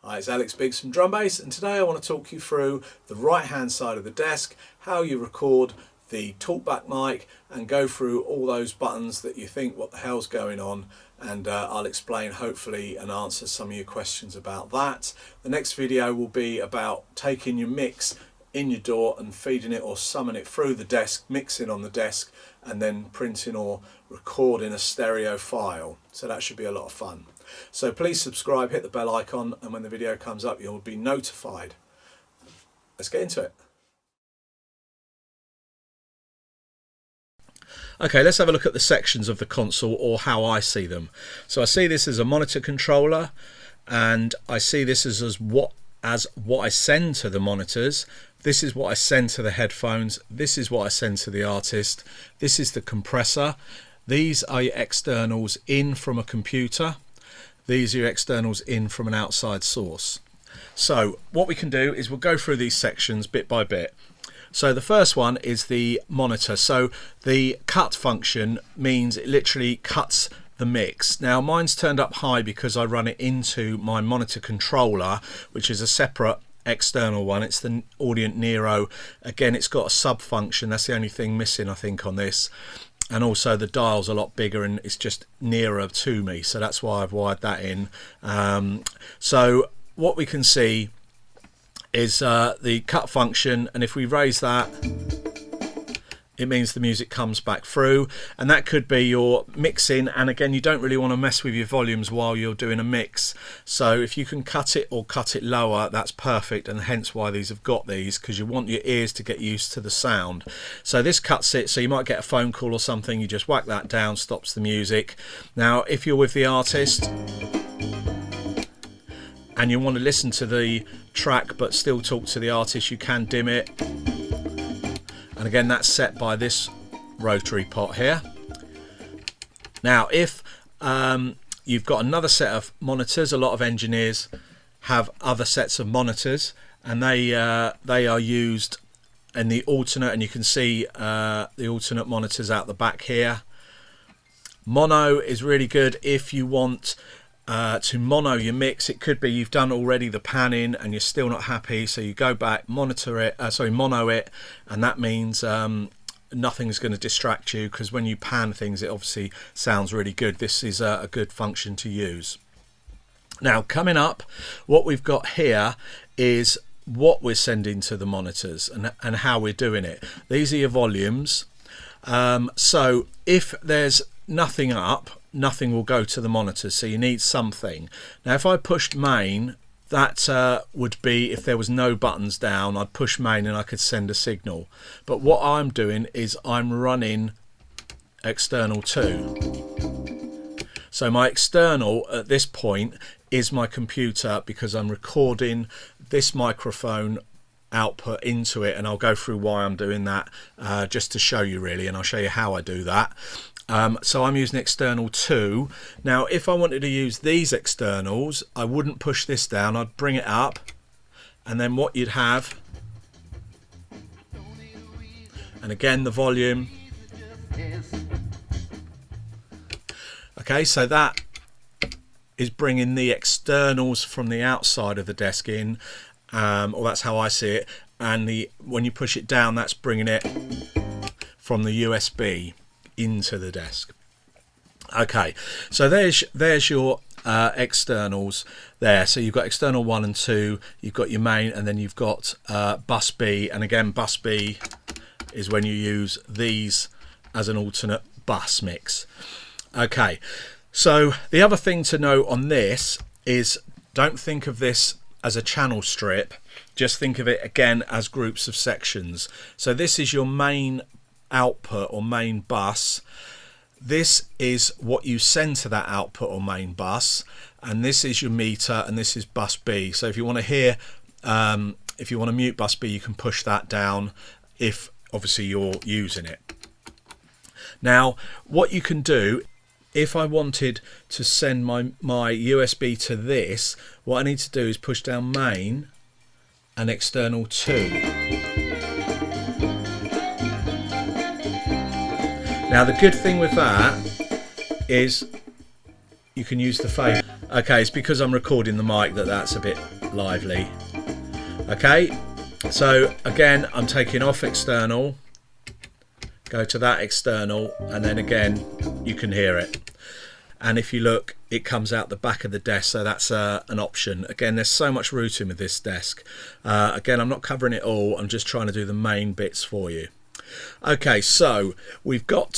Hi, it's Alex Biggs from Drum Bass, and today I want to talk you through the right hand side of the desk, how you record the Talkback mic, and go through all those buttons that you think what the hell's going on, and I'll explain hopefully and answer some of your questions about that. The next video will be about taking your mix in your DAW and feeding it or summoning it through the desk, mixing on the desk, and then printing or recording a stereo file. So that should be a lot of fun. So please subscribe, hit the bell icon, and when the video comes up you'll be notified. Let's get into it. Okay, let's have a look at the sections of the console, or how I see them. So I see this as a monitor controller, and I see this as what I send to the monitors. This is what I send to the headphones. This is what I send to the artist. This is the compressor. These are your externals in from a computer. These are your externals in from an outside source. So what we can do is we'll go through these sections bit by bit. So the first one is the monitor. So the cut function means it literally cuts the mix. Now mine's turned up high because I run it into my monitor controller, which is a separate external one. It's the Audient Nero. Again, it's got a sub function. That's the only thing missing, I think, on this. And also the dial's a lot bigger and it's just nearer to me, so that's why I've wired that in. So what we can see is the cut function, and if we raise that, it means the music comes back through, and that could be your mixing. And again, you don't really want to mess with your volumes while you're doing a mix, so if you can cut it or cut it lower, that's perfect, and hence why these have got these, because you want your ears to get used to the sound. So this cuts it, so you might get a phone call or something, you just whack that down, stops the music. Now if you're with the artist and you want to listen to the track but still talk to the artist, you can dim it. And again, that's set by this rotary pot here. Now if you've got another set of monitors, a lot of engineers have other sets of monitors, and they are used in the alternate, and you can see the alternate monitors out the back here. Mono is really good if you want to mono your mix. It could be you've done already the panning and you're still not happy, so you go back, mono it, and that means nothing's going to distract you, because when you pan things it obviously sounds really good. This is a good function to use. Now coming up, what we've got here is what we're sending to the monitors and how we're doing it. These are your volumes. So if there's nothing up, nothing will go to the monitors, so you need something. Now if I pushed main, that would be if there was no buttons down, I'd push main and I could send a signal. But what I'm doing is I'm running external 2. So my external at this point is my computer, because I'm recording this microphone output into it, and I'll go through why I'm doing that just to show you really, and I'll show you how I do that. So I'm using external 2. Now if I wanted to use these externals, I wouldn't push this down, I'd bring it up, and then what you'd have, and again the volume. Okay, so that is bringing the externals from the outside of the desk in, or that's how I see it, and when you push it down, that's bringing it from the USB into the desk. Okay, so there's your externals there. So you've got external 1 and 2, you've got your main, and then you've got bus B, and again bus B is when you use these as an alternate bus mix. Okay, so the other thing to note on this is, don't think of this as a channel strip, just think of it again as groups of sections. So this is your main output or main bus. This is what you send to that output or main bus, and this is your meter, and this is bus B. So if you want to hear, if you want to mute bus B, you can push that down if obviously you're using it. Now what you can do, if I wanted to send my USB to this, what I need to do is push down main and external 2. Now the good thing with that is you can use the fade. Okay, it's because I'm recording the mic that's a bit lively. Okay, so again, I'm taking off external, go to that external, and then again, you can hear it. And if you look, it comes out the back of the desk, so that's an option. Again, there's so much routing with this desk. Again, I'm not covering it all, I'm just trying to do the main bits for you. Okay, so we've got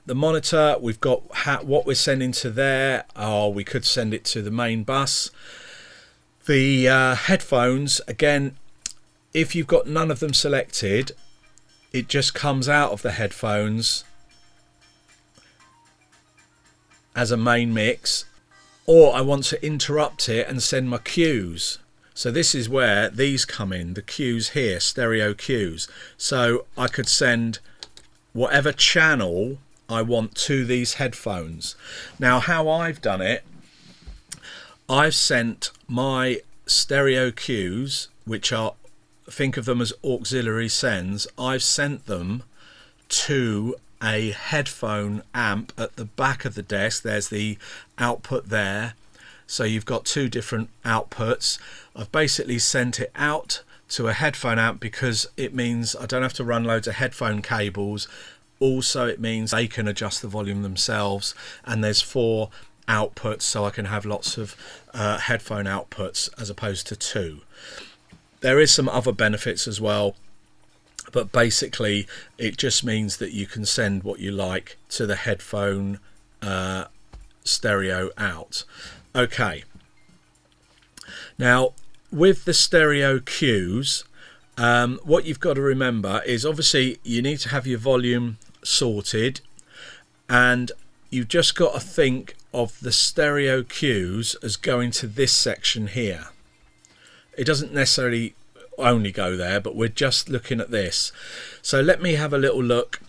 the monitor, we've got what we're sending to there, or we could send it to the main bus. The headphones, again, if you've got none of them selected, it just comes out of the headphones as a main mix, or I want to interrupt it and send my cues. So this is where these come in, the cues here, stereo cues. So I could send whatever channel I want to these headphones. Now how I've done it, I've sent my stereo cues, which are, think of them as auxiliary sends, I've sent them to a headphone amp at the back of the desk. There's the output there, so you've got two different outputs. I've basically sent it out to a headphone amp because it means I don't have to run loads of headphone cables. Also it means they can adjust the volume themselves, and there's 4 outputs, so I can have lots of headphone outputs as opposed to 2. There is some other benefits as well, but basically it just means that you can send what you like to the headphone stereo out. Okay, now with the stereo cues, what you've got to remember is obviously you need to have your volume sorted, and you've just got to think of the stereo cues as going to this section here. It doesn't necessarily only go there, but we're just looking at this. So let me have a little look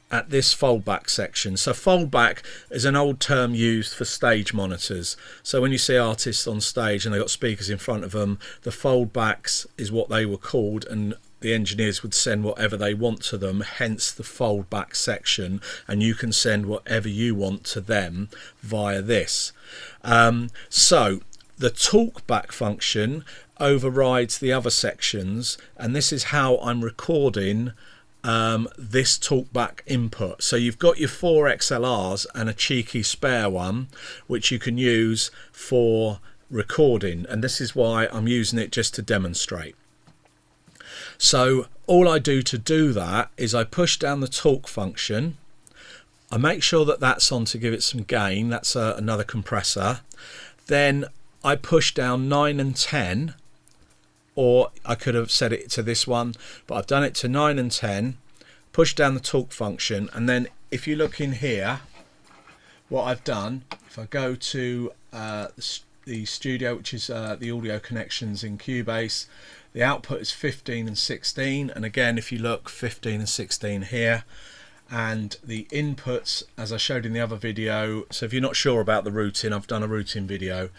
at this foldback section. So foldback is an old term used for stage monitors. So when you see artists on stage and they've got speakers in front of them, the foldbacks is what they were called, and the engineers would send whatever they want to them, hence the foldback section, and you can send whatever you want to them via this. So the talkback function overrides the other sections, and this is how I'm recording this talkback input. So you've got your 4 XLRs and a cheeky spare one which you can use for recording, and this is why I'm using it just to demonstrate. So all I do to do that is I push down the talk function, I make sure that that's on to give it some gain, that's another compressor, then I push down 9 and 10, or I could have set it to this one, but I've done it to 9 and 10, push down the talk function, and then if you look in here, what I've done, if I go to the studio, which is the audio connections in Cubase, the output is 15 and 16, and again if you look, 15 and 16 here, and the inputs, as I showed in the other video, so if you're not sure about the routing, I've done a routing video.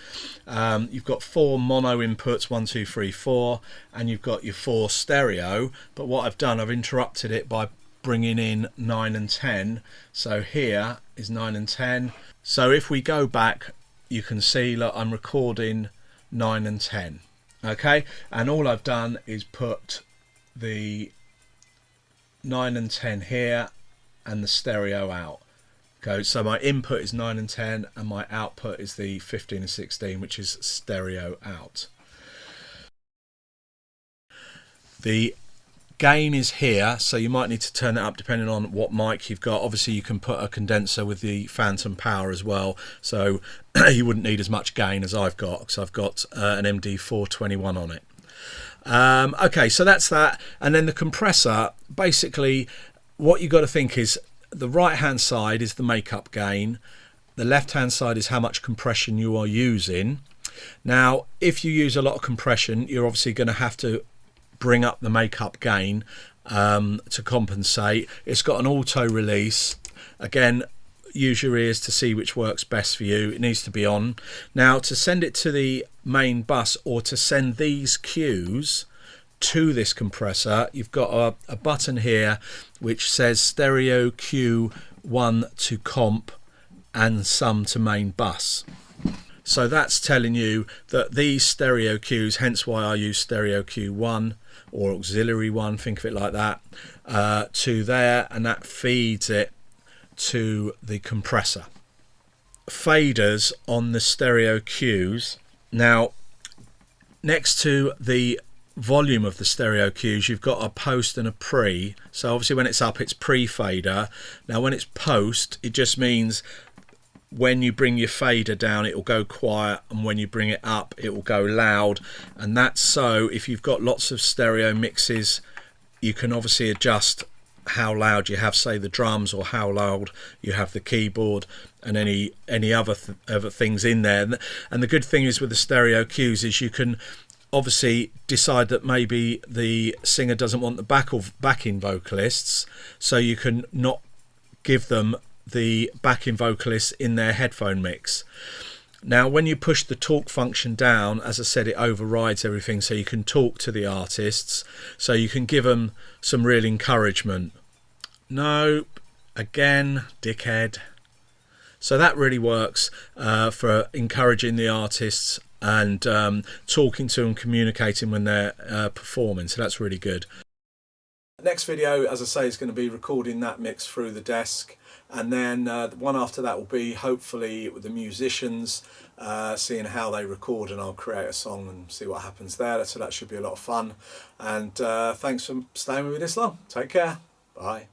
You've got 4 mono inputs, 1, 2, 3, 4, and you've got your 4 stereo, but what I've done, I've interrupted it by bringing in 9 and 10. So here is 9 and 10. So if we go back, you can see that I'm recording 9 and 10. Okay, and all I've done is put the 9 and 10 here and the stereo out. Okay, so my input is 9 and 10 and my output is the 15 and 16, which is stereo out. The gain is here, so you might need to turn it up depending on what mic you've got. Obviously you can put a condenser with the phantom power as well, so you wouldn't need as much gain as I've got, because I've got an MD421 on it. Okay, so that's that. And then the compressor, basically what you've got to think is the right hand side is the makeup gain, the left hand side is how much compression you are using. Now if you use a lot of compression, you're obviously going to have to bring up the makeup gain to compensate. It's got an auto release. Again, use your ears to see which works best for you. It needs to be on. Now to send it to the main bus, or to send these cues to this compressor, you've got a button here which says stereo cue 1 to comp and some to main bus. So that's telling you that these stereo cues, hence why I use stereo cue 1 or auxiliary 1, think of it like that, to there, and that feeds it to the compressor. Faders on the stereo cues. Now, next to the volume of the stereo cues, you've got a post and a pre. So obviously when it's up, it's pre-fader. Now when it's post, it just means when you bring your fader down, it will go quiet, and when you bring it up, it will go loud. And that's so if you've got lots of stereo mixes, you can obviously adjust how loud you have, say, the drums, or how loud you have the keyboard, and any other things in there. And the good thing is with the stereo cues is you can obviously decide that maybe the singer doesn't want the backing vocalists, so you can not give them the backing vocalists in their headphone mix. Now when you push the talk function down, as I said, it overrides everything, so you can talk to the artists, so you can give them some real encouragement. Nope, again, dickhead. So that really works for encouraging the artists and talking to them, communicating when they're performing, so that's really good. Next video, as I say, is going to be recording that mix through the desk, and then the one after that will be hopefully with the musicians, seeing how they record, and I'll create a song and see what happens there. So that should be a lot of fun, and thanks for staying with me this long. Take care, bye.